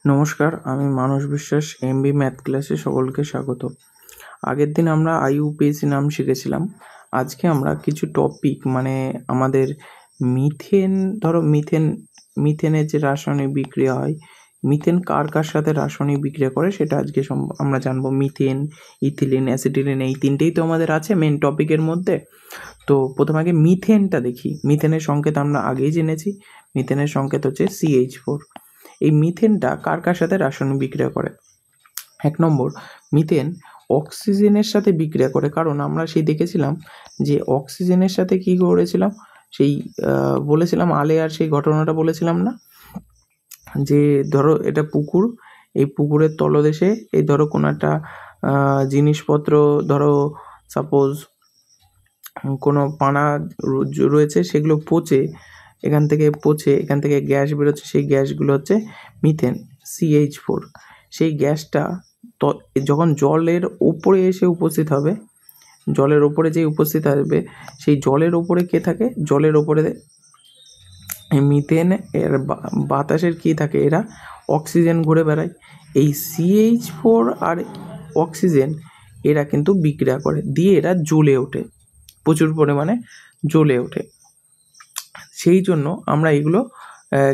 নমস্কার, আমি মানস বিশ্বাস। এমবি ম্যাথ ক্লাসে সকলকে স্বাগত। আগের দিন আমরা আইইউপিএসি নাম শিখেছিলাম। আজকে আমরা কিছু টপিক আমাদের মিথেনের যে রাসায়নিক বিক্রিয়া হয়, মিথেন কার কার সাথে রাসায়নিক বিক্রিয়া করে সেটা আজকে আমরা জানবো। মিথেন, ইথিলিন, অ্যাসিটিলিন, এই তিনটেই তো আমাদের আছে মেন টপিকের মধ্যে। তো প্রথমে আগে মিথেনটা দেখি। মিথেনের সংকেত আমরা আগেই জেনেছি। মিথেনের সংকেত হচ্ছে CH4। এই মিথেনটা কার কার সাথে রাসায়নিক বিক্রিয়া করে? 1 নম্বর, মিথেন অক্সিজেনের সাথে বিক্রিয়া করে। কারণ আমরা সেই দেখেছিলাম যে অক্সিজেনের সাথে কি করেছিলাম, সেই বলেছিলাম আলেয়ার সেই ঘটনাটা বলেছিলাম না, যে ধরো এটা পুকুর, এই পুকুরের তলদেশে এই ধরো কোনো একটা জিনিসপত্র, ধরো সাপোজ কোনো পানা রয়েছে, সেগুলো এখান থেকে গ্যাস বেরোচ্ছে, সেই গ্যাসগুলো হচ্ছে মিথেন, CH4। সেই গ্যাসটা যখন জলের ওপরে এসে উপস্থিত হবে, জলের ওপরে যে উপস্থিত আসবে, সেই জলের ওপরে কে থাকে? জলের ওপরে মিথেন এর বাতাসের কি থাকে? এরা অক্সিজেন ঘুরে বেড়ায়। এই CH4 আর অক্সিজেন এরা কিন্তু বিক্রিয়া করে, দিয়ে এরা জ্বলে ওঠে, প্রচুর পরিমাণে জ্বলে ওঠে। সেই জন্য আমরা এগুলো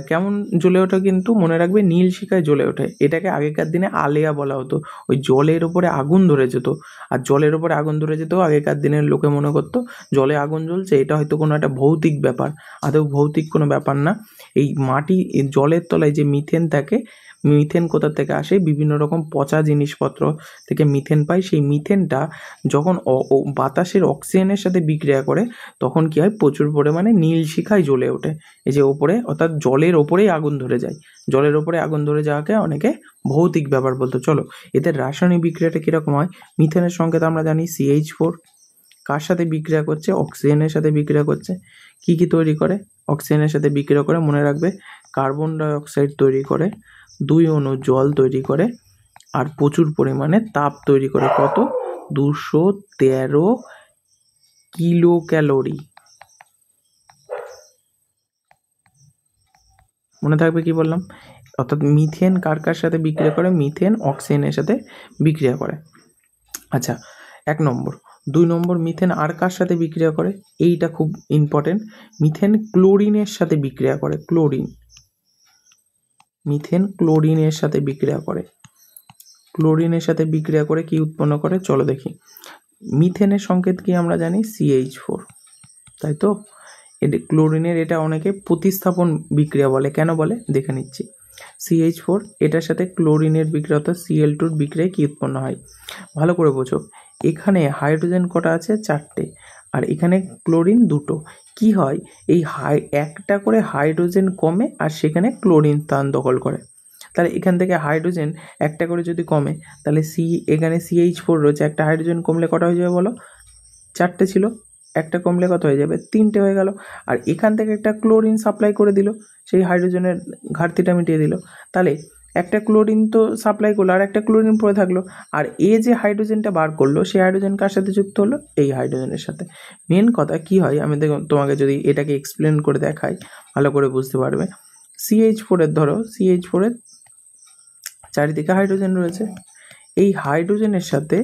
কেমন জ্বলে ওঠে কিন্তু মনে রাখবে, নীল শিখায় জ্বলে ওঠে। এটাকে আগেকার দিনে আলেয়া বলা হতো। ওই জলের ওপরে আগুন ধরে যেত, আর জলের ওপরে আগুন ধরে যেত আগেকার দিনের লোকে মনে করতো জলে আগুন জ্বলছে, এটা হয়তো কোনো একটা ভৌতিক ব্যাপার। আদৌ ভৌতিক কোনো ব্যাপার না। এই জলের তলায় যে মিথেন থাকে, মিথেন কোথা থেকে আসে? বিভিন্ন রকম পচা জিনিসপত্র থেকে মিথেন পাই। সেই মিথেনটা যখন বাতাসের অক্সিজেনের সাথে বিক্রিয়া করে, তখন কি হয়? প্রচুর পরিমাণে নীল শিখায় জ্বলে ওঠে। এই যে ওপরে, অর্থাৎ জলের ওপরেই আগুন ধরে যায়। জলের ওপরে আগুন ধরে যাওয়াকে অনেকে ভৌতিক ব্যাপার বলতো। চলো, এদের রাসায়নিক বিক্রিয়াটা কীরকম হয়? মিথেনের সংকেত আমরা জানি CH4। কার সাথে বিক্রিয়া করছে? অক্সিজেনের সাথে বিক্রিয়া করছে। কি কি তৈরি করে? অক্সিজেনের সাথে বিক্রিয়া করে মনে রাখবে, কার্বন ডাইঅক্সাইড তৈরি করে, 2 অণু জল তৈরি করে, আর প্রচুর পরিমাণে তাপ তৈরি করে। কত? 213 কিলো ক্যালোরি। মনে থাকবে কি বললাম? অর্থাৎ মিথেন কার কার সাথে বিক্রিয়া করে? মিথেন অক্সিজেনের সাথে বিক্রিয়া করে। আচ্ছা, 1 নম্বর। 2 নম্বর, মিথেন আর কার সাথে বিক্রিয়া করে? এইটা খুব ইম্পর্টেন্ট। মিথেন ক্লোরিনের সাথে বিক্রিয়া করে। মিথেন ক্লোরিনের সাথে বিক্রিয়া করে। ক্লোরিনের সাথে বিক্রিয়া করে কি উৎপন্ন করে? চলো দেখি। মিথেনের সংকেত কি আমরা জানি? CH4, তাই তো? ক্লোরিনের এটা অনেকে প্রতিস্থাপন বিক্রিয়া বলে। কেন বলে? দেখে নিচ্ছি। CH4 এটার সাথে ক্লোরিনের বিক্রিয়া, অর্থাৎ Cl2 বিক্রিয়ায় কি উৎপন্ন হয়? ভালো করে বোঝো। এখানে হাইড্রোজেন কটা আছে? 4টে, আর এখানে ক্লোরিন 2টো। কি হয়? এই একটা করে হাইড্রোজেন কমে, আর সেখানে ক্লোরিন স্থান দখল করে। তাহলে এখান থেকে হাইড্রোজেন একটা করে যদি কমে, তাহলে এখানে CH4 রয়েছে, একটা হাইড্রোজেন কমলে কটা হয়ে যাবে বলো? 4টে ছিল, একটা কমলে কত হয়ে যাবে? 3টে হয়ে গেল। আর এখান থেকে একটা ক্লোরিন সাপ্লাই করে দিল, সেই হাইড্রোজেনের ঘাটতিটা মিটিয়ে দিল। তাহলে একটা ক্লোরিন তো সাপ্লাই করলো, আর একটা ক্লোরিন পড়ে থাকলো। আর যে হাইড্রোজেনটা বার করলো, সেই হাইড্রোজেন কার সাথে যুক্ত হলো? এই হাইড্রোজেনের সাথে। মেন কথা কি হয়, আমি তোমাকে যদি এটাকে এক্সপ্লেন করে দেখাই, ভালো করে বুঝতে পারবে। CH4 ধরো, CH4 চারিদিকে হাইড্রোজেন রয়েছে। এই হাইড্রোজেনের সাথে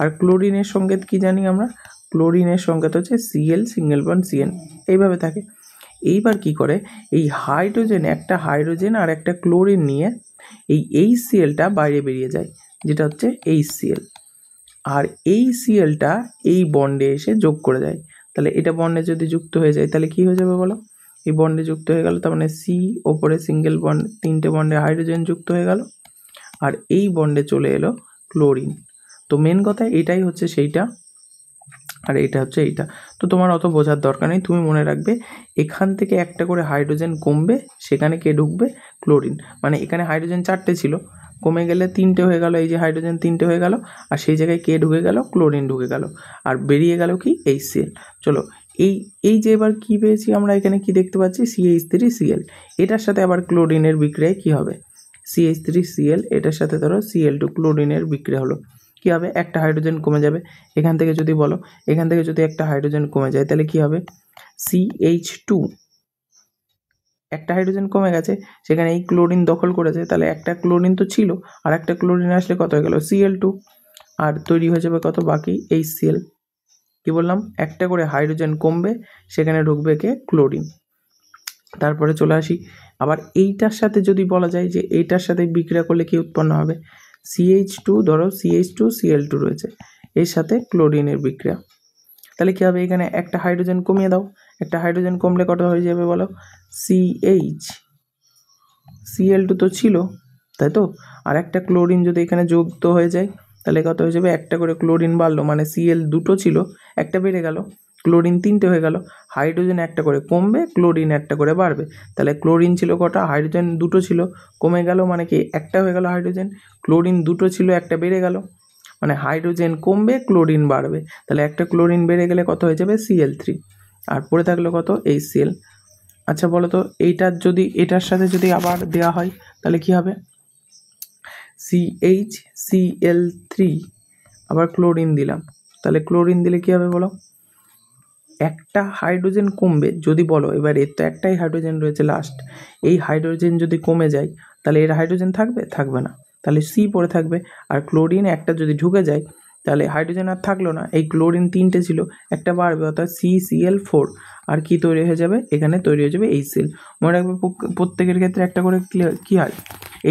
আর ক্লোরিনের সংকেত কি জানি আমরা? ক্লোরিনের সংকেত হচ্ছে Cl সিঙ্গেল বন্ড CN, এইভাবে থাকে। এইবার কি করে? এই একটা হাইড্রোজেন আর একটা ক্লোরিন নিয়ে এই HClটা বাইরে বেরিয়ে যায়, যেটা হচ্ছে HCl। আর HClটা এই বন্ডে এসে যোগ করে দেয়। তাহলে এটা বন্ডে যদি যুক্ত হয়ে যায়, তাহলে কি হয়ে যাবে বলো? এই বন্ডে যুক্ত হয়ে গেল, তার মানে C ওপরে সিঙ্গেল বন্ড, 3টে বন্ডে হাইড্রোজেন যুক্ত হয়ে গেল, আর এই বন্ডে চলে এলো ক্লোরিন। তো মেন কথা এটাই হচ্ছে সেইটা, আর এটা হচ্ছে এইটা। তো তোমার অত বোঝার দরকার নেই, তুমি মনে রাখবে এখান থেকে একটা করে হাইড্রোজেন কমবে, সেখানে কে ঢুকবে? ক্লোরিন। মানে এখানে হাইড্রোজেন 4টে ছিল, কমে গেলে 3টে হয়ে গেল, এই যে হাইড্রোজেন 3টে হয়ে গেল, আর সেই জায়গায় কে ঢুকে গেল? ক্লোরিন ঢুকে গেল, আর বেরিয়ে গেল কি? HCl। চলো, এই যে এবার কি পেয়েছি আমরা? এখানে কি দেখতে পাচ্ছি? CH3Cl। এটার সাথে আবার ক্লোরিনের বিক্রিয়ায় কি হবে? CH3Cl এটার সাথে ধরো Cl2 ক্লোরিনের বিক্রিয়া হলো, কি হবে? একটা হাইড্রোজেন কমে যাবে। এখান থেকে যদি একটা হাইড্রোজেন কমে যায়, তাহলে কি হবে? CH2 একটা হাইড্রোজেন কমে গেছে, সেখানে এই ক্লোরিন দখল করেছে, তাহলে একটা ক্লোরিন তো ছিল, আর একটা ক্লোরিন আসলে কত হয়ে গেল Cl2, আর তৈরি হয়ে যাবে কত বাকি HCl। কি বললাম, একটা করে হাইড্রোজেন কমবে, সেখানে ঢুকবে কে ক্লোরিন। তারপরে চলে আসি আবার এইটার সাথে, যদি বলা যায় যে এইটার সাথে বিক্রিয়া করলে কি উৎপন্ন হবে, CH2, ধরো CH2Cl2 রয়েছে, এর সাথে ক্লোরিনের বিক্রিয়া, তাহলে কি হবে, এখানে একটা হাইড্রোজেন কমিয়ে দাও, একটা হাইড্রোজেন কমলে কত হয়ে যাবে বলো, Cl2 তো ছিল, তাই তো, আর একটা ক্লোরিন যদি এখানে যুক্ত হয়ে যায়, তাহলে কত হয়ে যাবে, একটা করে ক্লোরিন বাড়লো, মানে Cl দুটো ছিল, একটা বেড়ে গেল, ক্লোরিন তিনটে হয়ে গেল, হাইড্রোজেন একটা করে কমবে, ক্লোরিন একটা করে বাড়বে, তাহলে ক্লোরিন ছিল কটা, হাইড্রোজেন দুটো ছিল, কমে গেল মানে কি একটা হয়ে গেল হাইড্রোজেন, ক্লোরিন দুটো ছিল একটা বেড়ে গেল, মানে হাইড্রোজেন কমবে ক্লোরিন বাড়বে, তাহলে একটা ক্লোরিন বেড়ে গেলে কত হয়ে যাবে Cl3, আর পড়ে থাকলো কত HCl। আচ্ছা বলো তো, এইটার যদি এটার সাথে যদি আবার দেওয়া হয় তাহলে কি হবে, CHCl3, আবার ক্লোরিন দিলাম, তাহলে ক্লোরিন দিলে কি হবে বলো, একটা হাইড্রোজেন কমবে, যদি বলো এবার এর তো একটাই হাইড্রোজেন রয়েছে লাস্ট, এই হাইড্রোজেন যদি কমে যায় তাহলে এর হাইড্রোজেন থাকবে, থাকবে না, তাহলে সি পড়ে থাকবে, আর ক্লোরিন একটা যদি ঢুকে যায় তাহলে হাইড্রোজেন আর থাকলো না, এই ক্লোরিন তিনটে ছিল, একটা বাড়বে, অর্থাৎ CCl4, আর কি তৈরি হয়ে যাবে, এখানে তৈরি হয়ে যাবে HCl। মনে রাখবে প্রত্যেকের ক্ষেত্রে একটা করে কি হয়,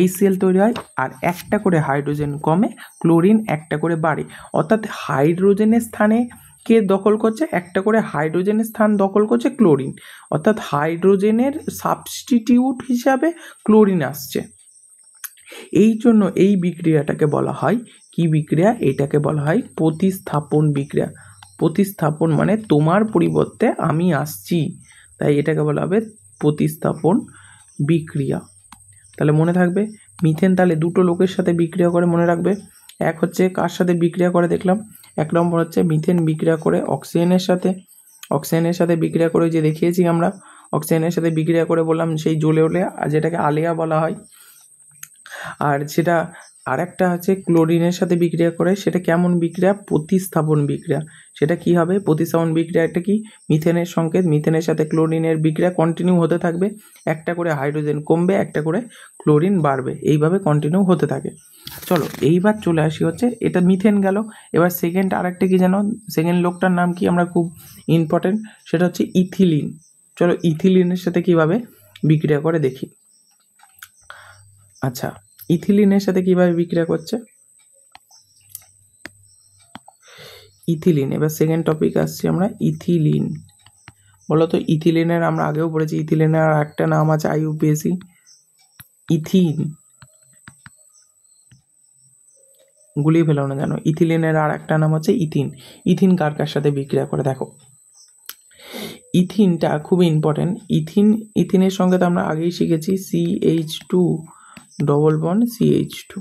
HCl তৈরি হয়, আর একটা করে হাইড্রোজেন কমে, ক্লোরিন একটা করে বাড়ে, অর্থাৎ হাইড্রোজেনের স্থানে কে দখল করছে, একটা করে হাইড্রোজেনের স্থান দখল করছে ক্লোরিন, অর্থাৎ হাইড্রোজেনের সাবস্টিটিউট হিসাবে ক্লোরিন আসছে। এই জন্য এই বিক্রিয়াটাকে বলা হয় কি বিক্রিয়া, এটাকে বলা হয় প্রতিস্থাপন বিক্রিয়া। প্রতিস্থাপন মানে তোমার পরিবর্তে আমি আসছি, তাই এটাকে বলা হবে প্রতিস্থাপন বিক্রিয়া। তাহলে মনে থাকবে, মিথেন তাহলে দুটো লোকের সাথে বিক্রিয়া করে, মনে রাখবে, এক হচ্ছে কার সাথে বিক্রিয়া করে দেখলাম, এক নম্বর হচ্ছে মিথেন বিক্রিয়া করে অক্সিজেনের সাথে, অক্সিজেনের সাথে বিক্রিয়া করে যে দেখিয়েছি আমরা, অক্সিজেনের সাথে বিক্রিয়া করে বললাম সেই জ্বলে ওঠে, যেটাকে আলেয়া বলা হয়, আর সেটা আরেকটা আছে ক্লোরিনের সাথে বিক্রিয়া করে, সেটা কেমন বিক্রিয়া, প্রতিস্থাপন বিক্রিয়া। সেটা কি হবে, প্রতিস্থাপন বিক্রিয়াটা কি, মিথেনের সংকেত, মিথেনের সাথে ক্লোরিনের বিক্রিয়া কন্টিনিউ হতে থাকবে, একটা করে হাইড্রোজেন কমবে, একটা করে ক্লোরিন বাড়বে, এইভাবে কন্টিনিউ হতে থাকে। চলো এইবার চলে আসি হচ্ছে, এটা মিথেন গেল, এবার সেকেন্ড আরেকটা কি জানো, সেকেন্ড লোকটার নাম কি, আমরা খুব ইম্পর্টেন্ট, সেটা হচ্ছে ইথিলিন। চলো ইথিলিনের সাথে কিভাবে বিক্রিয়া করে দেখি। আচ্ছা, ইথিলিনের সাথে কিভাবে বিক্রিয়া করছে, ইথিলিন, এবার সেকেন্ড টপিক আসছি আমরা, ইথিলিন। বলো তো ইথিলিনের আমরা আগেও পড়েছি, ইথিলিনের আর একটা নাম আছে IUPAC, ইথিন, গুলিয়ে ফেলো না জানো, ইথিলিনের আর একটা নাম হচ্ছে ইথিন। ইথিন কার কার সাথে বিক্রিয়া করে দেখো, ইথিনটা খুব ইম্পর্টেন্ট, ইথিনের সঙ্গে তো আমরা আগেই শিখেছি CH2 ডবল বন্ড CH2,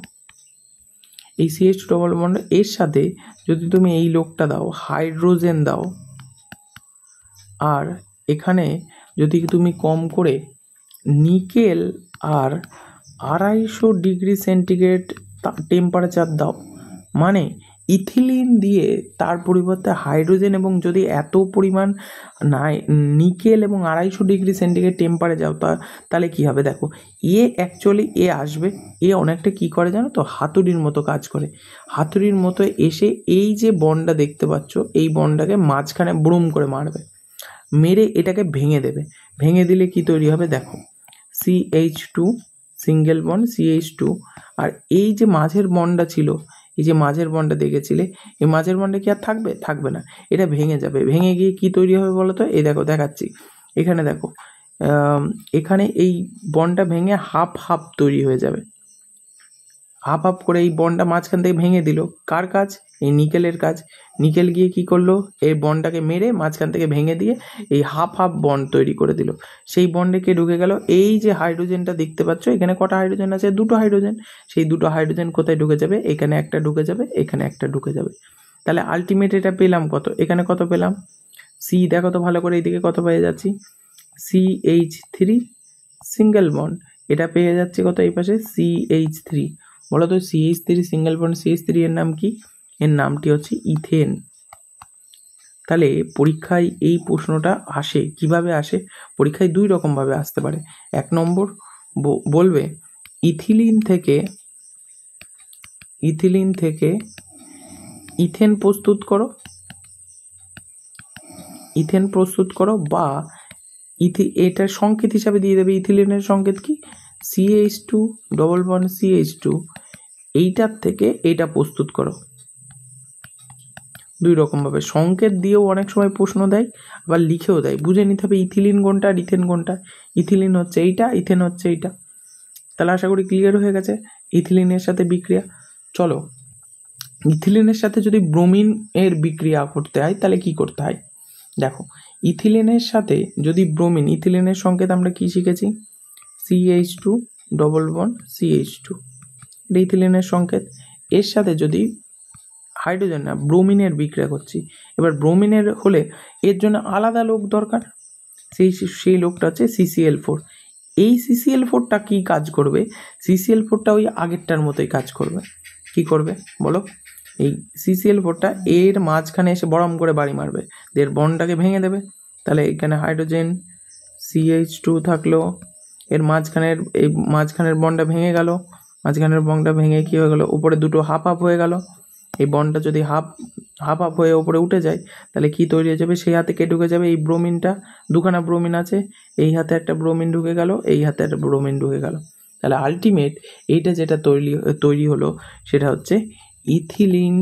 এই CH2 ডবল বন্ড এর সাথে যদি তুমি এই লোকটা দাও, হাইড্রোজেন দাও, আর এখানে যদি তুমি কম করে নিকেল আর 250 ডিগ্রি সেন্টিগ্রেড টেম্পারেচার দাও, মানে ইথিলিন দিয়ে তার পরিবর্তে হাইড্রোজেন, এবং যদি এত পরিমাণ নিকেল এবং 250 ডিগ্রি সেন্টিগ্রেড টেম্পারেচার তাহলে কি হবে দেখো, অ্যাকচুয়ালি আসবে, অনেকটা কি করে জানো তো, হাতুড়ির মতো কাজ করে, হাতুড়ির মতো এসে এই যে বন্ডটা দেখতে পাচ্ছ, এই বন্ডটাকে মাঝখানে ব্রুম করে মারবে, মেরে এটাকে ভেঙে দেবে, ভেঙে দিলে কি তৈরি হবে দেখো, CH2 সিঙ্গেল বন্ড CH2, আর এই যে মাঝের বন্ডটা ছিল, এই যে মাঝের বন্ডটা দেখেছিলে, এই মাঝের বন্ডে কি আর থাকবে, থাকবে না, এটা ভেঙে যাবে, ভেঙে গিয়ে কি তৈরি হবে বলো তো, এই দেখো দেখাচ্ছি, এখানে দেখো, এখানে এই বন্ডটা ভেঙে হাফ হাফ তৈরি হয়ে যাবে, হাফ হাফ করে এই বন্ডটা মাঝখান থেকে ভেঙে দিল, কার কাজ, এই নিকেলের কাজ, নিকেল গিয়ে কি করলো, এই বন্ডটাকে মেরে মাঝখান থেকে ভেঙে দিয়ে এই হাফ হাফ বন্ড তৈরি করে দিল, সেই বন্ডে কে ঢুকে গেল, এই যে হাইড্রোজেনটা দেখতে পাচ্ছ, এখানে কটা হাইড্রোজেন আছে, দুটো হাইড্রোজেন, সেই দুটো হাইড্রোজেন কোথায় ঢুকে যাবে, এখানে একটা ঢুকে যাবে, এখানে একটা ঢুকে যাবে, তাহলে আলটিমেট এটা পেলাম কত, এখানে কত পেলাম, সি, দেখো তো ভালো করে, এইদিকে কত পেয়ে যাচ্ছি, CH3 সিঙ্গেল বন্ড, এটা পেয়ে যাচ্ছে কত এই পাশে CH3, বলো তো CH3 সিঙ্গেল বন্ড CH3 এর নাম কি, এর নামটি হচ্ছে ইথেন। তাহলে পরীক্ষায় এই প্রশ্নটা আসে, কিভাবে আসে? পরীক্ষায় 2 রকমভাবে আসতে পারে। 1 নম্বর বলবে ইথিলিন থেকে ইথেন প্রস্তুত করো, বা এটার সংকেত হিসাবে দিয়ে দেবে। ইথিলিনের সংকেত কি? CH2 ডবল বন্ড CH2, এইটার থেকে এইটা প্রস্তুত করো। 2 রকমভাবে সংকেত দিয়েও অনেক সময় প্রশ্ন দেয়, আবার লিখেও দেয়। বুঝে নিতে হবে ইথিলিন কোনটা আর ইথেন কোনটা। ইথিলিন হচ্ছে এইটা, ইথেন হচ্ছে এইটা। তাহলে আশা করি ক্লিয়ার হয়ে গেছে ইথিলিনের সাথে বিক্রিয়া। চলো, ইথিলিনের সাথে যদি ব্রোমিন এর বিক্রিয়া করতে হয় তাহলে কি করতে হয় দেখো। ইথিলিনের সাথে যদি ব্রোমিন, ইথিলিনের সংকেত আমরা কি শিখেছি? CH2 ডবল বন্ড CH2, এটা ইথিলিনের সংকেত। এর সাথে যদি হাইড্রোজেন না ব্রোমিনের বিক্রিয়া করছি, এবার ব্রোমিনের হলে এর জন্য আলাদা লোক দরকার, সেই লোকটা হচ্ছে CCl4। এই CCl4টা কি কাজ করবে? CCl4টা ওই আগেরটার মতোই কাজ করবে। কি করবে বলো? এই CCl4টা এর মাঝখানে এসে বড়ম করে বাড়ি মারবে, এর বন্ডটাকে ভেঙে দেবে। তাহলে এখানে হাইড্রোজেন CH2 থাকলো, এর মাঝখানের বন্ডটা ভেঙে গেল। মাঝখানের বন্ডটা ভেঙে কি হয়ে গেল? উপরে দুটো হাফ হাফ হয়ে গেল। এই বন্ডটা যদি হাফ হাফ হয়ে উপরে উঠে যায় তাহলে কি তৈরি হয়ে যাবে? সেই হাতে কে ঢুকে যাবে? এই ব্রোমিনটা। দুখানা ব্রোমিন আছে, এই হাতে একটা ব্রোমিন ঢুকে গেল, এই হাতে একটা ব্রোমিন ঢুকে গেল। তাহলে আলটিমেট এইটা যেটা তৈরি হলো সেটা হচ্ছে ইথিলিন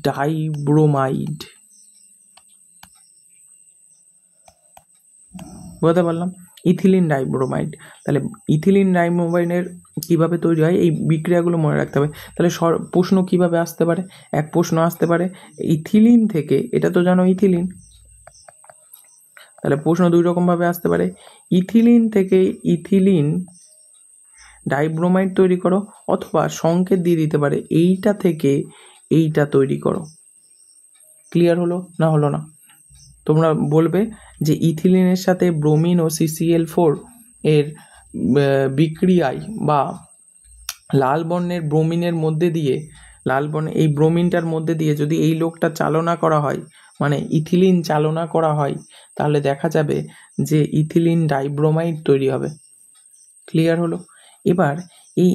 ডাইব্রোমাইড। বুঝতে পারলাম? ইথিলিন ডাইব্রোমাইড। তাহলে ইথিলিন ডাইব্রোমাইডের কিভাবে তৈরি হয় এই বিক্রিয়াগুলো মনে রাখতে হবে। তাহলে প্রশ্ন কিভাবে আসতে পারে? এক প্রশ্ন আসতে পারে ইথিলিন থেকে, এটা তো জানো ইথিলিন, তাহলে প্রশ্ন 2 রকমভাবে আসতে পারে। ইথিলিন থেকে ইথিলিন ডাইব্রোমাইড তৈরি করো, অথবা সংকেত দিয়ে দিতে পারে এইটা থেকে এইটা তৈরি করো। ক্লিয়ার হলো না হলো না? তোমরা বলবে যে ইথিলিনের সাথে ব্রোমিন ও CCl4 এর বিক্রিয়ায় বা লাল বর্ণের ব্রোমিনের মধ্যে দিয়ে, লাল বর্ণের এই ব্রোমিনটার মধ্যে দিয়ে যদি এই লোকটা চালনা করা হয়, মানে ইথিলিন চালনা করা হয়, তাহলে দেখা যাবে যে ইথিলিন ডাইব্রোমাইড তৈরি হবে। ক্লিয়ার হলো? এবার এই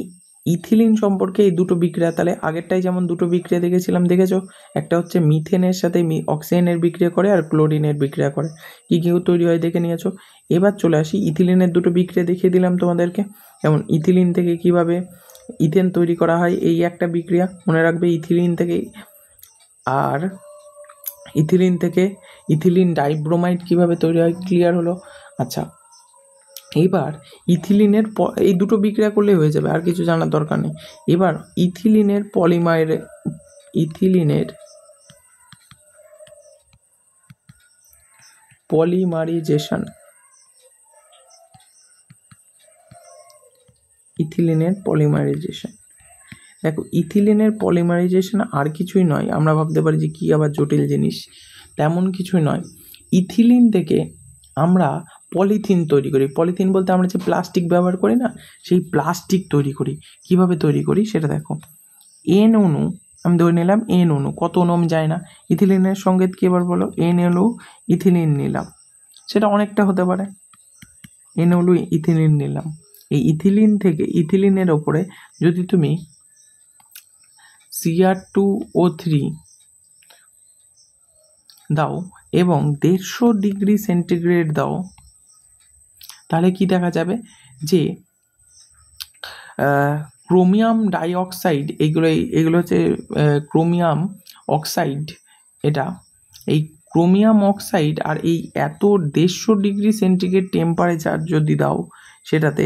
ইথিলিন সম্পর্কে এই দুটো বিক্রিয়া, তাহলে আগেরটাই যেমন দুটো বিক্রিয়া দেখেছিলাম, দেখেছো? একটা হচ্ছে মিথেনের সাথে অক্সিজেনের বিক্রিয়া করে, আর ক্লোরিনের বিক্রিয়া করে। কি কি তৈরি হয় দেখে নিয়েছো। এবার চলে আসি ইথিলিনের দুটো বিক্রিয়া দেখিয়ে দিলাম তোমাদেরকে। যেমন ইথিলিন থেকে কিভাবে ইথেন তৈরি করা হয়, এই একটা বিক্রিয়া মনে রাখবে ইথিলিন থেকে। আর ইথিলিন থেকে ইথিলিন ডাইব্রোমাইড কিভাবে তৈরি হয়। ক্লিয়ার হলো? আচ্ছা, এবার ইথিলিনের এই দুটো বিক্রিয়া করলেই হয়ে যাবে, আর কিছু জানার দরকার নেই। এবার ইথিলিনের পলিমারাইজেশন, দেখো ইথিলিনের পলিমারাইজেশন আর কিছুই নয়। আমরা ভাবতে পারি যে কি আবার জটিল জিনিস, তেমন কিছুই নয়। ইথিলিন থেকে আমরা পলিথিন তৈরি করি। পলিথিন বলতে আমরা যে প্লাস্টিক ব্যবহার করি না, সেই প্লাস্টিক তৈরি করি। কিভাবে তৈরি করি সেটা দেখো। এন অণু, আমি ধরে নিলাম এন অণু, কত অণু আমি জানি না। ইথিলিনের সংকেত কি এবার বলো? এন অণু ইথিলিন নিলাম, সেটা অনেকটা হতে পারে। এন অণু ইথিলিন নিলাম। এই ইথিলিন থেকে ইথিলিনের ওপরে যদি তুমি Cr2O3 দাও এবং 150 ডিগ্রি সেন্টিগ্রেড দাও, তাহলে কি দেখা যাবে? যে ক্রোমিয়াম ডাইঅক্সাইড, এগুলো হচ্ছে ক্রোমিয়াম অক্সাইড। এই ক্রোমিয়াম অক্সাইড আর এই এত 150 ডিগ্রি সেন্টিগ্রেড টেম্পারেচার যদি দাও সেটাতে,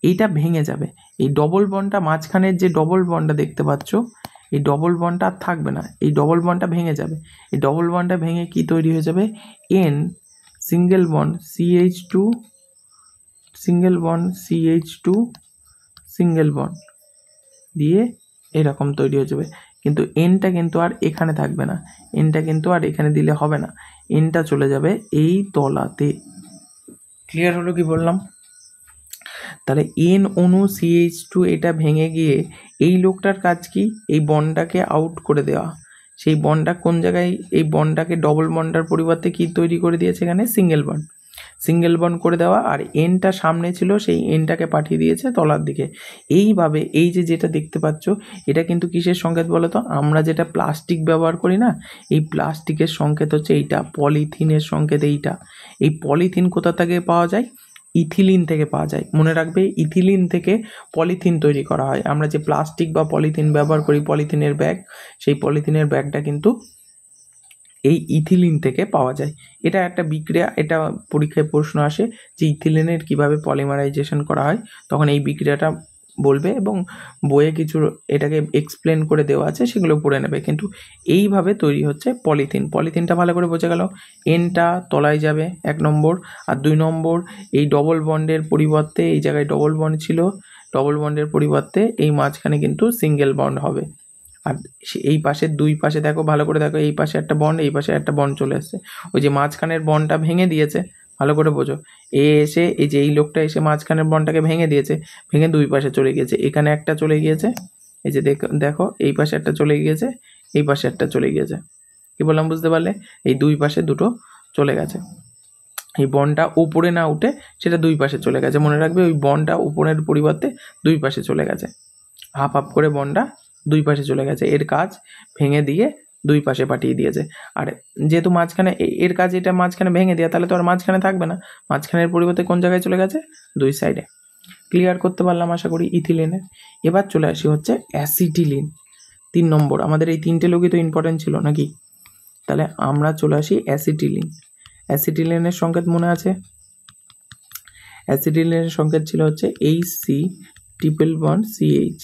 এইটা ভেঙে যাবে। এই ডবল বন্ডটা, মাঝখানের যে ডবল বন্ডটা দেখতে পাচ্ছ, এই ডবল বন্ডটা আর থাকবে না, এই ডবল বন্ডটা ভেঙে যাবে। এই ডবল বন্ডটা ভেঙে কি তৈরি হয়ে যাবে? N single bond CH2 single bond দিয়ে এরকম তৈরি হয়ে যাবে। কিন্তু এনটা কিন্তু আর এখানে থাকবে না, এনটা কিন্তু আর এখানে দিলে হবে না, এনটা চলে যাবে এই তলাতে। ক্লিয়ার হলো কি বললাম? তাহলে এন অণু CH2 এটা ভেঙে গিয়ে এই লোকটার কাজ কি, এই বন্ডটাকে আউট করে দেওয়া। সেই বন্ডটা কোন জায়গায়, এই বন্ডটাকে ডবল বন্ডার পরিবর্তে কি তৈরি করে দিয়েছে এখানে, সিঙ্গেল বন্ড করে দেওয়া। আর এনটা সামনে ছিল, সেই এনটাকে পাঠিয়ে দিয়েছে তলার দিকে। এইভাবে এই যে যেটা দেখতে পাচ্ছ, এটা কিন্তু কিসের সংকেত বলো তো? আমরা যেটা প্লাস্টিক ব্যবহার করি না, এই প্লাস্টিকের সংকেত হচ্ছে এইটা, পলিথিনের সংকেত এইটা। এই পলিথিন কোথা থেকে পাওয়া যায়? ইথিলিন থেকে পাওয়া যায়। মনে রাখবে, ইথিলিন থেকে পলিথিন তৈরি করা হয়। আমরা যে প্লাস্টিক বা পলিথিন ব্যবহার করি, পলিথিনের ব্যাগ, সেই পলিথিনের ব্যাগটা কিন্তু এই ইথিলিন থেকে পাওয়া যায়। এটা একটা বিক্রিয়া, এটা পরীক্ষায় প্রশ্ন আসে যে ইথিলিনের কিভাবে পলিমারাইজেশন করা হয়, তখন এই বিক্রিয়াটা বলবে এবং বইয়ে কিছু এটাকে এক্সপ্লেন করে দেওয়া আছে, সেগুলো পড়ে নেবে। কিন্তু এইভাবে তৈরি হচ্ছে পলিথিনটা ভালো করে বোঝা গেল। এনটা তলায় যাবে 1 নম্বর, আর 2 নম্বর এই ডবল বন্ডের পরিবর্তে, এই জায়গায় ডবল বন্ড ছিল, ডবল বন্ডের পরিবর্তে এই মাঝখানে কিন্তু সিঙ্গেল বন্ড হবে। আর এই পাশের 2 পাশে দেখো, ভালো করে দেখো, এই পাশে একটা বন্ড, এই পাশে একটা বন্ড চলে আসছে। ওই যে মাঝখানের বন্ডটা ভেঙে দিয়েছে, ভালো করে বোঝো। এসে এই যে এই লোকটা এসে মাঝখানের বন্ডটাকে ভেঙে দিয়েছে, ভেঙে 2 পাশে চলে গিয়েছে। এখানে একটা চলে গিয়েছে, এই যে দেখো এই পাশে একটা চলে গিয়েছে, এই পাশে একটা চলে গিয়েছে। কি বললাম বুঝতে পারলে? এই 2 পাশে দুটো চলে গেছে। এই বন্ডটা উপরে না উঠে সেটা 2 পাশে চলে গেছে। মনে রাখবে, ওই বন্ডটা উপরের পরিবর্তে 2 পাশে চলে গেছে। হাফ করে বন্ডটা 2 পাশে চলে গেছে। এর কাজ ভেঙে দিয়ে 2 পাশে পাঠিয়ে দিয়েছে। আর যেহেতু মাঝখানে এর কাজ এটা মাঝখানে ভেঙে দেওয়া, তাহলে তো আর মাঝখানে থাকবে না। মাঝখানের পরিবর্তে কোন জায়গায় চলে গেছে? 2 সাইডে। ক্লিয়ার করতে পারলাম আশা করি ইথিলিনের। এবার চলে আসি হচ্ছে অ্যাসিটিলিন, 3 নম্বর। আমাদের এই 3টে লোকই তো ইম্পর্টেন্ট ছিল নাকি? তাহলে আমরা চলে আসি অ্যাসিটিলিনের সংকেত মনে আছে? অ্যাসিটিলিনের সংকেত ছিল হচ্ছে HC≡CH।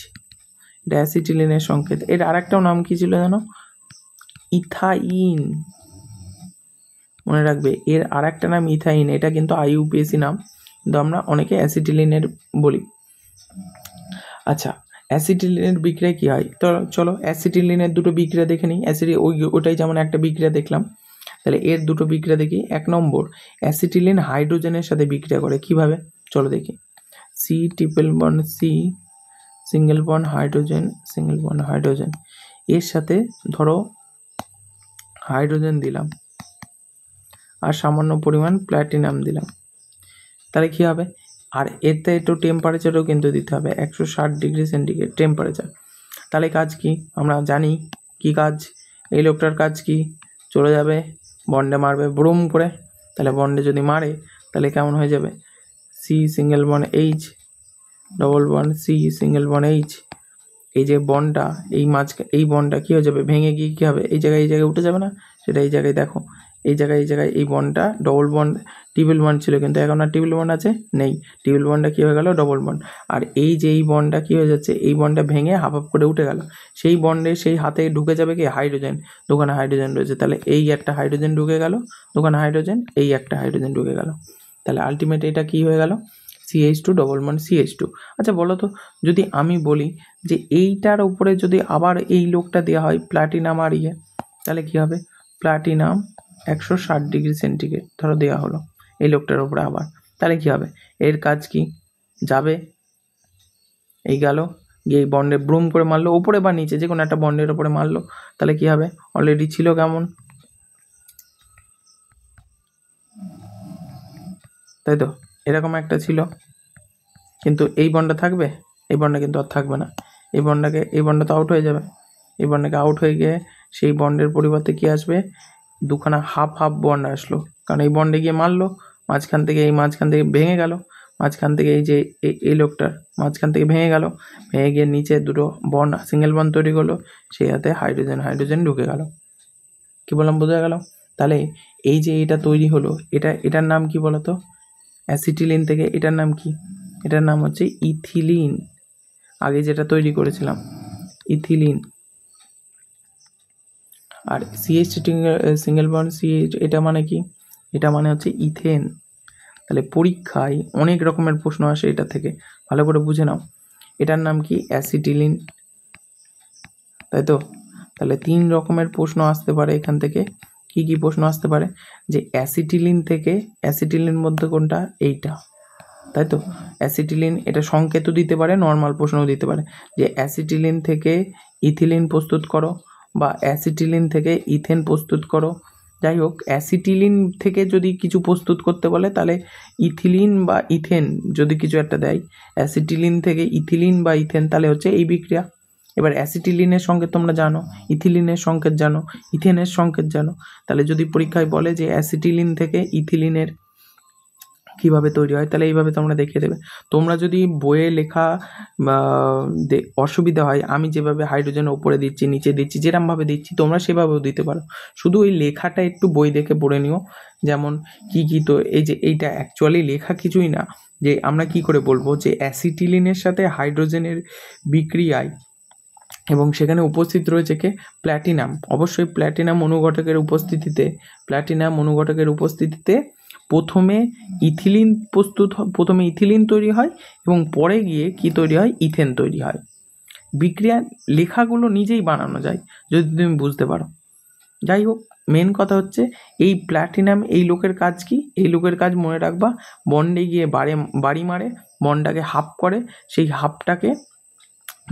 এটা অ্যাসিটিলিনের সংকেত। এর আরেকটাও নাম কি ছিল জানো? ইথাইন। মনে রাখবে, এর আরেকটা নাম ইথাইন। এটা কিন্তু IUPAC নাম, কিন্তু আমরা অনেকে অ্যাসিটিলিনের বলি। আচ্ছা, অ্যাসিটিলিনের বিক্রিয়া কি হয়? তো চলো অ্যাসিটিলিনের দুটো বিক্রিয়া দেখে নিই। ওটাই যেমন একটা বিক্রিয়া দেখলাম, তাহলে এর দুটো বিক্রিয়া দেখি। 1 নম্বর, অ্যাসিটিলিন হাইড্রোজেনের সাথে বিক্রিয়া করে। কিভাবে চলো দেখি। C≡C, সিঙ্গেল বন্ড হাইড্রোজেন, এর সাথে ধরো হাইড্রোজেন দিলাম আর সামান্য পরিমাণ প্ল্যাটিনাম দিলাম, তাহলে কি হবে? আর এতে একটু টেম্পারেচারও কিন্তু দিতে হবে, 160 ডিগ্রি সেন্টিগ্রেড টেম্পারেচার। তাহলে কাজ কি আমরা জানি, কি কাজ? এই লোকটার কাজ কি? চলে যাবে বন্ডে মারবে ব্রুম করে। তাহলে বন্ডে যদি মারে তাহলে কেমন হয়ে যাবে? C≡H, double bond C≡H। এই যে বন্ডটা, এই বন্ডটা কি হয়ে যাবে? ভেঙে গিয়ে কী হবে? এই জায়গায় উঠে যাবে না? সেটা এই জায়গায় দেখো, এই জায়গায় এই বন্ডটা ডবল বন্ড, ট্রিপল বন্ড ছিল, কিন্তু এখন আর ট্রিপল বন্ড আছে নেই। ট্রিপল বন্ডটা কী হয়ে গেল? Double bond. আর এই যে এই বন্ডটা কী হয়ে যাচ্ছে? এই বন্ডটা ভেঙে হাফ করে উঠে গেল। সেই বন্ডে সেই হাতে ঢুকে যাবে কি? হাইড্রোজেন। দোকানে হাইড্রোজেন রয়েছে, তাহলে এই একটা হাইড্রোজেন ঢুকে গেল দোকানে, হাইড্রোজেন, এই একটা হাইড্রোজেন ঢুকে গেল। তাহলে আলটিমেট এটা কী হয়ে গেল? CH2 double bond CH2। আচ্ছা বলো তো, যদি আমি বলি যে এইটার উপরে যদি আবার এই লোকটা দেওয়া হয় প্লাটিনাম আর তাহলে কি হবে? প্লাটিনাম 160 ডিগ্রি সেন্টিগ্রেড ধরো দেওয়া হলো এই লোকটার উপরে আবার, তাহলে কি হবে? এর কাজ কি? যাবে, এই গেল গিয়ে বন্ডে ব্রুম করে মারলো, উপরে বা নিচে যে কোনো একটা বন্ডের উপরে মারলো, তাহলে কি হবে? অলরেডি ছিল কেমন, তাই তো? এরকম একটা ছিল, কিন্তু এই বন্ডটা থাকবে? এই বন্ডটা কিন্তু আর থাকবে না। এই বন্ডটা তো আউট হয়ে যাবে। এই বন্ডটাকে আউট হয়ে গিয়ে সেই বন্ডের পরিবর্তে কি আসবে? দুখানা হাফ বন্ড আসলো, কারণ এই বন্ডে গিয়ে মারলো, মাঝখান থেকে ভেঙে গেল, মাঝখান থেকে এই যে এই লোকটার মাঝখান থেকে ভেঙে গিয়ে নিচে দুটো বন্ড, সিঙ্গেল বন্ড তৈরি করলো, সেই হাতে হাইড্রোজেন ঢুকে গেল। কি বললাম বোঝা গেল? তাহলে এই যে এটা তৈরি হলো, এটার নাম কি বলতো? অ্যাসিটিলিন থেকে এটার নাম কি? এটার নাম হচ্ছে ইথিলিন। আগে যেটা তৈরি করেছিলাম ইথিলিন। আর CH সিঙ্গেল বন্ড CH, এটা মানে কি? এটা মানে হচ্ছে ইথেন। তাহলে পরীক্ষায় অনেক রকমের প্রশ্ন আসে এটা থেকে, ভালো করে বুঝে নাও। এটার নাম কি? অ্যাসিটিলিন, তাই তো? তাহলে 3 রকমের প্রশ্ন আসতে পারে এখান থেকে। কি কি প্রশ্ন আসতে পারে? যে অ্যাসিটিলিন থেকে, অ্যাসিটিলিন মধ্যে কোনটা? এইটা, তাই তো? অ্যাসিটিলিন এটা সংকেতও দিতে পারে, নর্মাল প্রশ্নও দিতে পারে যে অ্যাসিটিলিন থেকে ইথিলিন প্রস্তুত করো বা অ্যাসিটিলিন থেকে ইথেন প্রস্তুত করো। যাই হোক, অ্যাসিটিলিন থেকে যদি কিছু প্রস্তুত করতে বলে তাহলে ইথিলিন বা ইথেন যদি কিছু একটা দেয়, অ্যাসিটিলিন থেকে ইথিলিন বা ইথেন, তাহলে হচ্ছে এই বিক্রিয়া। এবার অ্যাসিটিলিনের সংকেত তোমরা জানো, ইথিলিনের সংকেত জানো, ইথেনের সংকেত জানো, তাহলে যদি পরীক্ষায় বলে যে অ্যাসিটিলিন থেকে ইথিলিনের কীভাবে তৈরি হয়, তাহলে এইভাবে তোমরা দেখিয়ে দেবে। তোমরা যদি বইয়ে লেখা অসুবিধা হয়, আমি যেভাবে হাইড্রোজেন ওপরে দিচ্ছি নিচে দিচ্ছি যেরমভাবে দিচ্ছি তোমরা সেভাবেও দিতে পারো, শুধু ওই লেখাটা একটু বই দেখে পড়ে নিও। যেমন কি কি, তো এই যে এইটা অ্যাকচুয়ালি লেখা কিছুই না, যে আমরা কি করে বলবো যে অ্যাসিটিলিনের সাথে হাইড্রোজেনের বিক্রিয়ায় এবং সেখানে উপস্থিত রয়েছে কে, প্ল্যাটিনাম। অবশ্যই প্ল্যাটিনাম অনুঘটকের উপস্থিতিতে প্রথমে ইথিলিন তৈরি হয় এবং পরে গিয়ে কি তৈরি হয়, ইথেন তৈরি হয়। বিক্রিয়া লেখাগুলো নিজেই বানানো যায় যদি তুমি বুঝতে পারো। যাই হোক, মেন কথা হচ্ছে এই প্ল্যাটিনাম, এই লোকের কাজ কি, এই লোকের কাজ মনে রাখবা, বন্ডে গিয়ে বাড়ি মারে, বন্ডটাকে হাফ করে, সেই হাফটাকে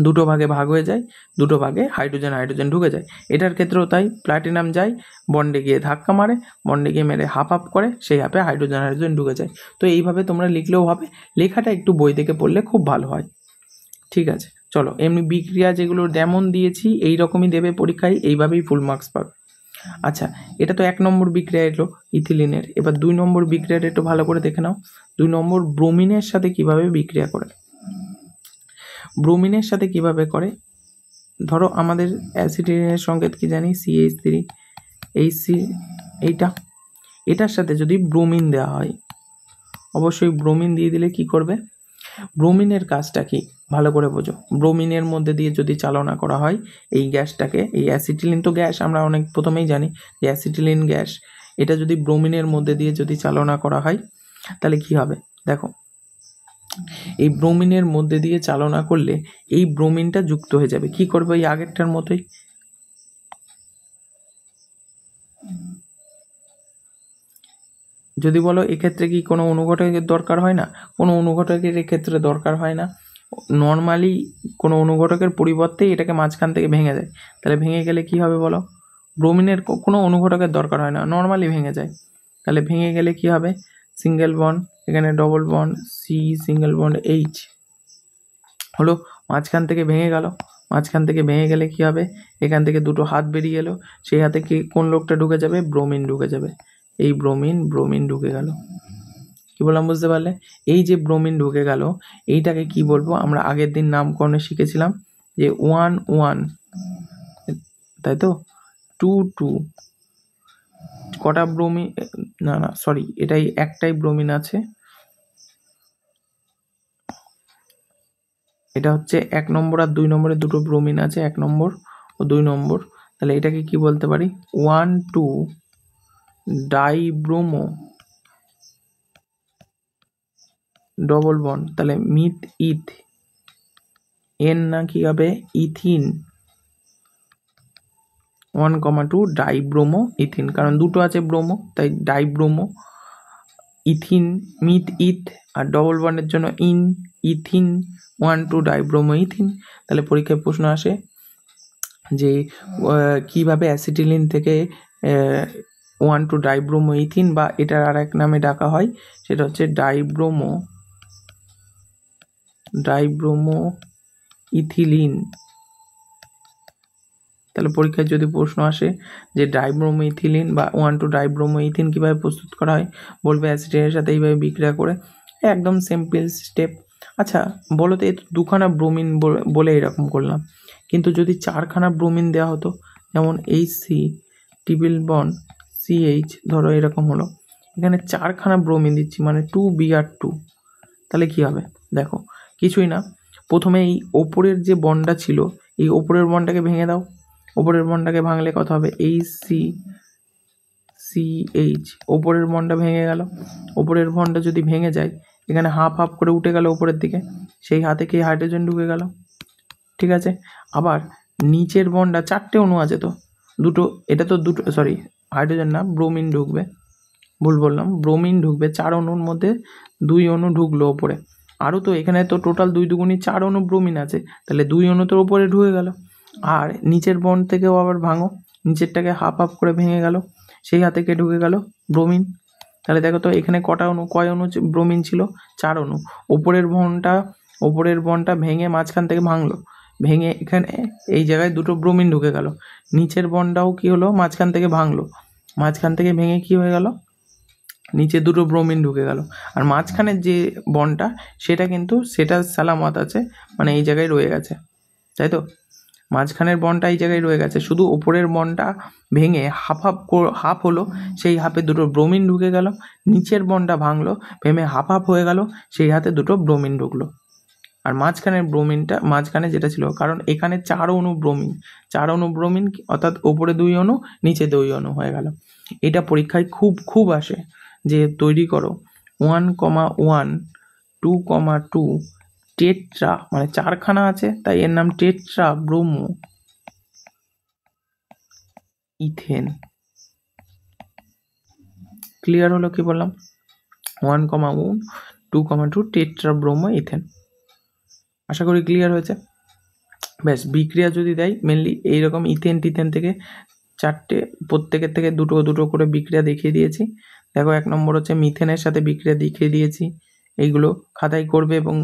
দুটো ভাগে ভাগ হয়ে যায়, দুটো ভাগে হাইড্রোজেন ঢুকে যায়। এটার ক্ষেত্রেও তাই, প্ল্যাটিনাম যায়, বন্ডে গিয়ে ধাক্কা মারে, বন্ডে গিয়ে মেরে হাফ করে, সেই হাফে হাইড্রোজেন ঢুকে যায়। তো এইভাবে তোমরা লিখলেও হবে, লেখাটা একটু বই থেকে পড়লে খুব ভালো হয়। ঠিক আছে, চলো, এমনি বিক্রিয়া যেগুলো যেমন দিয়েছি এই রকমই দেবে পরীক্ষায়, এইভাবেই ফুল মার্কস পাবে। আচ্ছা, এটা তো 1 নম্বর বিক্রিয়া এলো ইথিলিনের। এবার 2 নম্বর বিক্রিয়াটা একটু ভালো করে দেখে নাও। 2 নম্বর ব্রোমিনের সাথে কিভাবে বিক্রিয়া করে। ব্রোমিনের সাথে কিভাবে করে, ধরো আমাদের অ্যাসিটিলিনের সংকেত কি জানি, CH3, এটার সাথে যদি ব্রোমিন দেওয়া হয়, অবশ্যই ব্রোমিন দিয়ে দিলে কি করবে, ব্রোমিনের কাজটা কি ভালো করে বোঝো। ব্রোমিনের মধ্যে দিয়ে যদি চালনা করা হয় এই গ্যাসটাকে, এই অ্যাসিটিলিন তো গ্যাস, আমরা অনেক প্রথমেই জানি যে অ্যাসিটিলিন গ্যাস, এটা যদি ব্রোমিনের মধ্যে দিয়ে যদি চালনা করা হয় তাহলে কি হবে, দেখো এই ব্রোমিনের মধ্যে দিয়ে চালনা করলে এই ব্রোমিনটা যুক্ত হয়ে যাবে, কি করবে, এই আগেরটার মতোই। যদি বলো এক্ষেত্রে কি কোনো অনুঘটকের দরকার হয় না, কোনো অনুঘটকের এক্ষেত্রে দরকার হয় না। নর্মালি কোনো অনুঘটকের পরিবর্তেই এটাকে মাঝখান থেকে ভেঙে যায়, তাহলে ভেঙে গেলে কি হবে বলো, ব্রোমিনের কোনো অনুঘটকের দরকার হয় না, নর্মালি ভেঙে যায়। তাহলে ভেঙে গেলে কি হবে, সিঙ্গেল বন্ড, এখানে double bond C, single bond H হলো, মাঝখান থেকে ভেঙে গেল। মাঝখান থেকে ভেঙে গেলে কি হবে, এখান থেকে দুটো হাত বেরিয়ে এলো, সেই হাতে কি কোন লোকটা ঢুকে যাবে, ব্রোমিন ঢুকে যাবে। এই ব্রোমিন ঢুকে গেল। কি বললাম বুঝতে পারলে, এই যে ব্রোমিন ঢুকে গেল, এইটাকে কি বলবো, আমরা আগের দিন নামকরণে শিখেছিলাম যে 1 তাই তো, 2 কটা ব্রোমিন, না সরি, এটাই একটাই ব্রোমিন আছে, এটা হচ্ছে 1 নম্বর আর 2 নম্বরে দুটো ব্রোমিন আছে, 1 নম্বর ও 2 নম্বর। তাহলে এটাকে কি বলতে পারি, 1,2 ডাইব্রোমো ডবল বন্ড, তাহলে মিথ ইথ এন না কি হবে, ইথিন 1,2 ডাইব্রোমো ইথিন, কারণ দুটো আছে ব্রোমো তাই ডাইব্রোমো ইথিন, মিথ ইথ, আর ডবল বন্ডের জন্য ইথিন 1,2 ডাইব্রোমো ইথিন। তাহলে পরীক্ষায় প্রশ্ন আসে যে কিভাবে অ্যাসিটিলিন থেকে 1,2 ডাইব্রোমো ইথিন, বা এটার আর এক নামে ডাকা হয়, সেটা হচ্ছে ডাইব্রোমো ইথিলিন। তাহলে পরীক্ষায় যদি প্রশ্ন আসে যে ডাইব্রোমো ইথিলিন বা 1,2 ডাইব্রোমো ইথিন কীভাবে প্রস্তুত করা হয়, বলবে অ্যাসিটিনের সাথে এইভাবে বিক্রিয়া করে, একদম সিম্পল স্টেপ। আচ্ছা বলো তো, এই 2খানা ব্রোমিন বলে এরকম করলাম, কিন্তু যদি 4খানা ব্রোমিন দেওয়া হতো, যেমন HC ট্রিপল বন্ড CH, ধরো এরকম হলো, এখানে 4খানা ব্রোমিন দিচ্ছি মানে 2Br2, তাহলে কি হবে, দেখো কিছুই না, প্রথমে এই ওপরের যে বন্ডটা ছিল এই ওপরের বন্ডটাকে ভেঙে দাও, ওপরের বন্ডটাকে ভাঙলে কত হবে, HCCH, ওপরের বন্ডটা ভেঙে গেল। ওপরের বন্ডটা যদি ভেঙে যায়, এখানে হাফ করে উঠে গেল উপরের দিকে, সেই হাতে কি হাইড্রোজেন ঢুকে গেল, ঠিক আছে। আবার নিচের বন্ডটা 4টে অণু আছে তো, দুটো, এটা তো দুটো, সরি হাইড্রোজেন না ব্রোমিন ঢুকবে, ভুল বললাম, ব্রোমিন ঢুকবে, 4 অণুর মধ্যে 2 অণু ঢুকলো ওপরে। আরও তো এখানে তো টোটাল 2 দুগুণি 4 অণু ব্রোমিন আছে, তাহলে 2 অণু তো ওপরে ঢুকে গেল। আর নিচের বন্ড থেকেও আবার ভাঙো, নিচেরটাকে হাফ হাফ করে ভেঙে গেল, সেই হাতে কে ঢুকে গেল? ব্রোমিন। তাহলে দেখো তো এখানে কয় অণু ব্রোমিন ছিল? 4 অণু। ওপরের বন্ডটা ভেঙে মাঝখান থেকে ভাঙলো, ভেঙে এখানে এই জায়গায় 2টো ব্রোমিন ঢুকে গেল। নিচের বন্ডটাও কি হলো? মাঝখান থেকে ভাঙলো, মাঝখান থেকে ভেঙে কি হয়ে গেল? নিচে 2টো ব্রোমিন ঢুকে গেল। আর মাঝখানের যে বন্ডটা সেটা সালামত আছে, মানে এই জায়গায় রয়ে গেছে, তাই তো? মাঝখানের বন্ডটা এই জায়গায় রয়ে গেছে, শুধু ওপরের বন্ডটা ভেঙে হাফ হলো, সেই হাফে 2টো ব্রোমিন ঢুকে গেল। নিচের বন্ডটা ভাঙলো, ভেঙে হাফ হয়ে গেল, সেই হাতে 2টো ব্রোমিন ঢুকলো। আর মাঝখানে যেটা ছিল, কারণ এখানে 4 অণু ব্রোমিন, অর্থাৎ ওপরে 2 অণু, নিচে 2 অণু হয়ে গেল। এটা পরীক্ষায় খুব আসে, যে তৈরি করো 1,1 2,2 টেট্রা, মানে 4খানা আছে, তাই এর নাম টেট্রা ব্রোমো ইথেন। ক্লিয়ার হলো কি বললাম? 1,1 2,2 টেট্রা ব্রোমো ইথেন। আশা করি ক্লিয়ার হয়েছে। ব্যাস, বিক্রিয়া যদি দেয় মেনলি এইরকম ইথেন থেকে 4টে, প্রত্যেকের থেকে 2 করে বিক্রিয়া দেখিয়ে দিয়েছি। দেখো 1 নম্বর হচ্ছে মিথেনের সাথে বিক্রিয়া দেখিয়ে দিয়েছি, এইগুলো খাতায় করবে এবং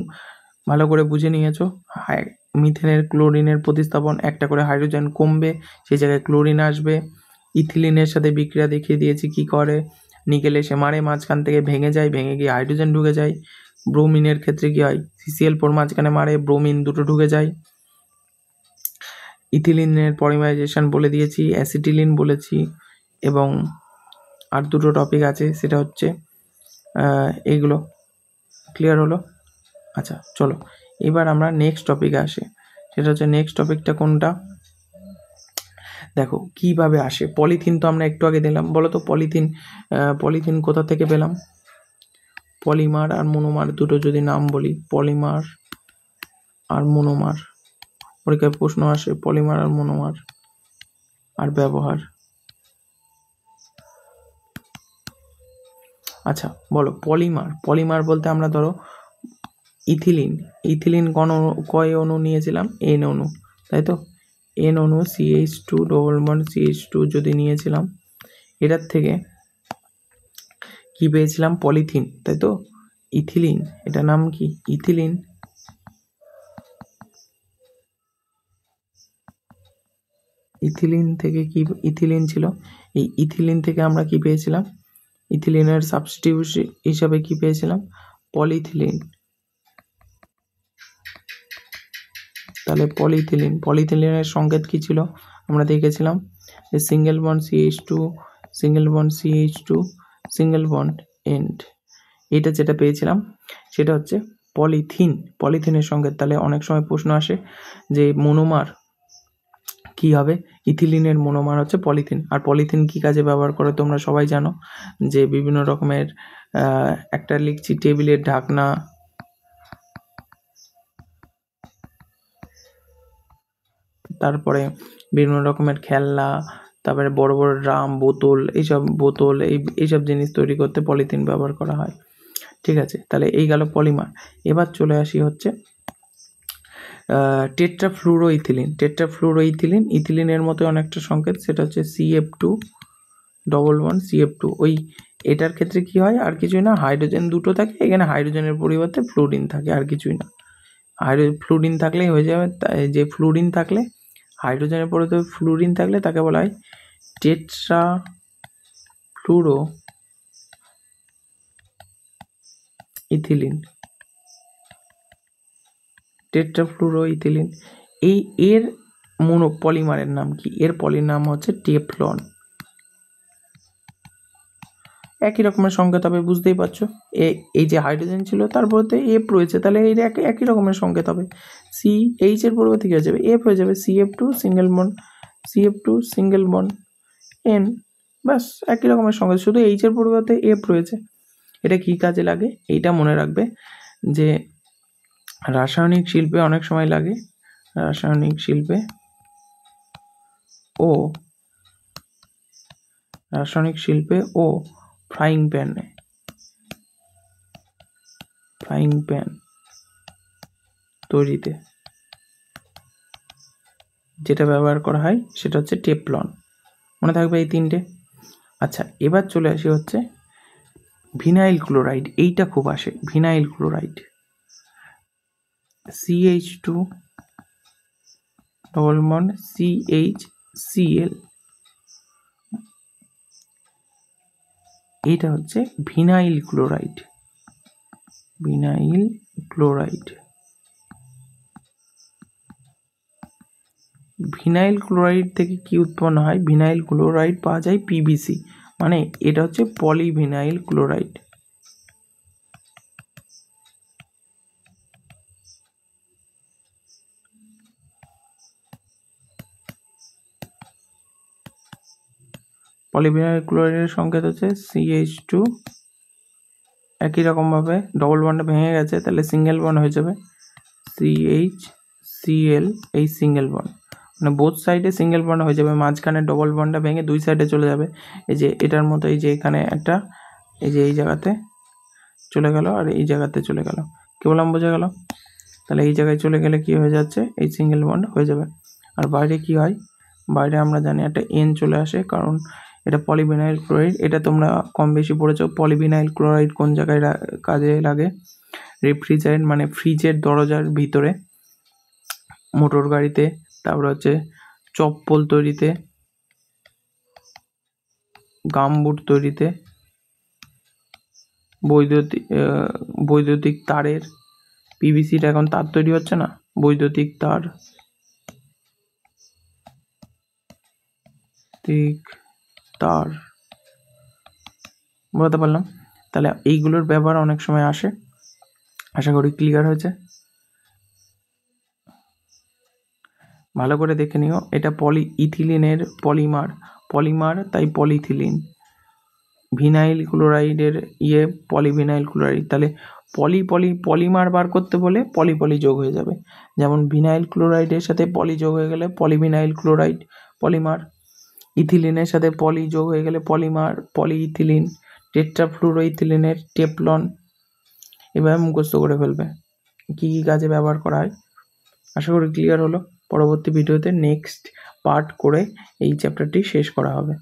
ভালো করে বুঝে নিয়েছো। মিথেনের ক্লোরিনের প্রতিস্থাপন, একটা করে হাইড্রোজেন কমবে, সেই জায়গায় ক্লোরিন আসবে। ইথিলিনের সাথে বিক্রিয়া দেখিয়ে দিয়েছি কি করে, নিকেল এসে মারে, মাঝখান থেকে ভেঙে গিয়ে হাইড্রোজেন ঢুকে যায়। ব্রোমিনের ক্ষেত্রে কি হয়? CCl4 মাঝখানে মারে, ব্রোমিন 2টো ঢুকে যায়। ইথিলিনের পলিমারাইজেশন বলে দিয়েছি, অ্যাসিটিলিন বলেছি, এবং আর 2টো টপিক আছে, সেটা হচ্ছে এইগুলো। ক্লিয়ার হলো? আচ্ছা চলো, এবার আমরা নেক্সট টপিকে আসি। সেটা হচ্ছে নেক্সট টপিকটা কোনটা? দেখো কিভাবে আসে। পলিথিন তো আমরা একটু আগে দিলাম, বলো তো পলিথিন কোথা থেকে পেলাম? পলিমার আর মনোমার, দুটো যদি নাম বলি, পলিমার আর মনোমার, পরীক্ষায় প্রশ্ন আসে পলিমার আর মনোমার আর ব্যবহার। আচ্ছা বলো, পলিমার বলতে আমরা ধরো ইথিলিন কয় অণু নিয়েছিলাম? N অণু, তাই তো? N অণু CH2 ডবল বন্ড CH2 যদি নিয়েছিলাম, এটার থেকে কি পেয়েছিলাম? পলিথিন, তাই তো? ইথিলিন, এটা নাম কি? ইথিলিন থেকে কি ইথিলিন ছিল, এই ইথিলিন থেকে আমরা কি পেয়েছিলাম? ইথিলিনের সাবস্টিটিউট হিসাবে কি পেয়েছিলাম? পলিথিলিন। তাহলে পলিথিলিনের সংকেত কি ছিল? আমরা দেখেছিলাম যে single bond CH2, single bond and. এটা যেটা পেয়েছিলাম সেটা হচ্ছে পলিথিনের সংকেত। তাহলে অনেক সময় প্রশ্ন আসে যে মনোমার কি হবে? ইথিলিনের মনোমার হচ্ছে পলিথিন। আর পলিথিন কি কাজে ব্যবহার করে তোমরা সবাই জানো, যে বিভিন্ন রকমের একটা লিখছি টেবিলের ঢাকনা, তারপরে বিভিন্ন রকমের খেলনা, তারপরে বড় ড্রাম, এইসব জিনিস তৈরি করতে পলিথিন ব্যবহার করা হয়। ঠিক আছে, তাহলে এই গেল পলিমার। এবার চলে আসি হচ্ছে টেট্রাফ্লুরোইথিলিন। ইথিলিনের মতো অনেকটা সংকেত, সেটা হচ্ছে CF2 ডবল বন্ড CF2। এটার ক্ষেত্রে কি হয়? আর কিছুই না, হাইড্রোজেন 2টো থাকে, এখানে হাইড্রোজেনের পরিবর্তে ফ্লুরিন থাকে, আর কিছুই না। ফ্লুরিন থাকলেই হয়ে যাবে। যে ফ্লুরিন থাকলে, হাইড্রোজেনের পরিবর্তে ফ্লুরিন থাকলে তাকে বলা হয় টেট্রাফ্লুরোইথিলিন। এর পলিমারের নাম কি? এর পলির নাম হচ্ছে টেফলন। একই রকমের সংকেত হবে, বুঝতেই পারছো। এই যে হাইড্রোজেন ছিল তার পরিবর্তে F রয়েছে, তাহলে এই একই রকমের সংকেত হবে। CH এর পরিবর্তে কি হয়ে যাবে? F হয়ে যাবে, CF2 সিঙ্গেল বন্ড N। ব্যাস, একই রকমের সংকেত, শুধু H এর পরিবর্তে F রয়েছে। এটা কি কাজে লাগে? এইটা মনে রাখবে যে রাসায়নিক শিল্পে অনেক সময় লাগে, রাসায়নিক শিল্পে ও ফ্রাইং প্যান তৈরিতে যেটা ব্যবহার করা হয় সেটা হচ্ছে টেফলন। মনে থাকবে এই তিনটে। আচ্ছা, এবার চলে আসি হচ্ছে ভিনাইল ক্লোরাইড। এইটা খুব আসে, vinyl chloride, CH2 double bond CHCl, এইটা হচ্ছে ভিনাইল ক্লোরাইড। ভিনাইল ক্লোরাইড থেকে কি উৎপন্ন হয়? ভিনাইল ক্লোরাইড পাওয়া যায় PVC, মানে এটা হচ্ছে পলিভিনাইল ক্লোরাইড। পলিভিনাইল ক্লোরাইডের সংকেত হচ্ছে CH2, একই রকমভাবে ডবল বন্ডে ভেঙে গেছে, তাহলে সিঙ্গেল বন্ড হয়ে যাবে CHCl, এই সিঙ্গেল বন্ড, মানে বোথ সাইডে সিঙ্গেল বন্ড হয়ে যাবে, মাঝখানে ডবল বন্ডটা ভেঙে দুই সাইডে চলে যাবে। এই যে এটার মতো, এই যে এখানে একটা, এই যে এই জায়গাতে চলে গেল আর এই জায়গাতে চলে গেল, কি বললাম বোঝা গেল? তাহলে এই জায়গায় চলে গেলে কি হয়ে যাচ্ছে? এই সিঙ্গেল বন্ড হয়ে যাবে। আর বাইরে কি হয়? বাইরে আমরা জানি একটা N চলে আসে, কারণ এটা পলিভিনাইল ক্লোরাইড। এটা তোমরা কম বেশি পড়েছো। পলিভিনাইল ক্লোরাইড কোন জায়গায় কাজে লাগে? রেফ্রিজারেন্ট, মানে ফ্রিজের দরজার ভিতরে, মোটর গাড়িতে, তারপর হচ্ছে চপ্পল তৈরিতে, গামবুট তৈরিতে, বৈদ্যুতিক তারের, PVCটা এখন তার তৈরি হচ্ছে না, বৈদ্যুতিক তার, বলতে পারলাম। তাহলে এইগুলোর ব্যবহার অনেক সময় আসে। আশা করি ক্লিয়ার হয়েছে। ভালো করে দেখে নিও, এটা পলিইথিলিনের পলিমার, তাই পলিথিলিন। ভিনাইল ক্লোরাইডের পলিভিনাইল ক্লোরাইড। তাহলে পলিমার বার করতে বলে পলি যোগ হয়ে যাবে। যেমন ভিনাইল ক্লোরাইডের সাথে পলি যোগ হয়ে গেলে পলিভিনাইল ক্লোরাইড পলিমার, ইথিলিনের সাথে পলি যোগ হয়ে গেলে পলিমার পলিইথিলিন, টেট্রাফ্লুরোইথিলিনের টেফলন। এভাবে মুখস্থ করে ফেলবে কী কী কাজে ব্যবহার করা হয়। আশা করি ক্লিয়ার হলো। পরবর্তী ভিডিওতে নেক্সট পার্ট করে এই চ্যাপ্টারটি শেষ করা হবে।